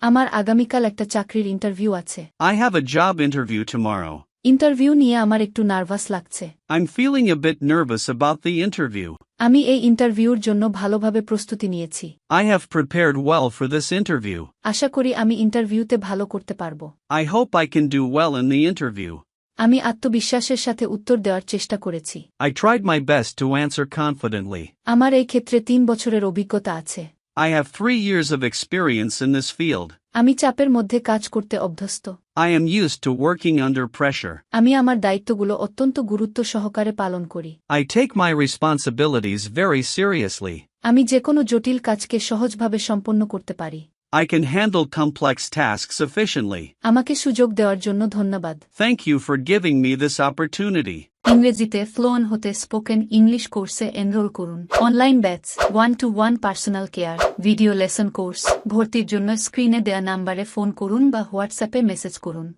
আমার আগামীকাল একটা চাকরির ইন্টারভিউ আছে। I have a job interview tomorrow. Interview নিয়ে আমার একটু নার্ভাস লাগছে। I'm feeling a bit nervous about the interview. আমি এই ইন্টারভিউর জন্য ভালোভাবে প্রস্তুতি নিয়েছি। I have prepared well for this interview. আশা করি আমি ইন্টারভিউতে ভালো করতে পারব। I hope I can do well in the interview. আমি আত্মবিশ্বাসের সাথে উত্তর দেওয়ার চেষ্টা করেছি। I tried my best to answer confidently. আমার এই ক্ষেত্রে 3 বছরের অভিজ্ঞতা আছে। I have 3 years of experience in this field. আমি চাপের মধ্যে কাজ করতে অভ্যস্ত। I am used to working under pressure. আমি আমার দায়িত্বগুলো অত্যন্ত গুরুত্ব সহকারে পালন করি। I take my responsibilities very seriously. আমি যেকোনো জটিল কাজকে সহজভাবে সম্পন্ন করতে পারি। I can handle complex tasks efficiently. আমাকে সুযোগ দেওয়ার জন্য ধন্যবাদ। Thank you for giving me this opportunity. ইংরেজিতে ফ্লুয়েন্ট হতে স্পোকেন ইংলিশ কোর্সে এনরোল করুন। Online batch, 1-to-1 personal care, video lesson course. ভর্তির জন্য স্ক্রিনে দেয়া নাম্বারে ফোন করুন বা হোয়াটসঅ্যাপে মেসেজ করুন।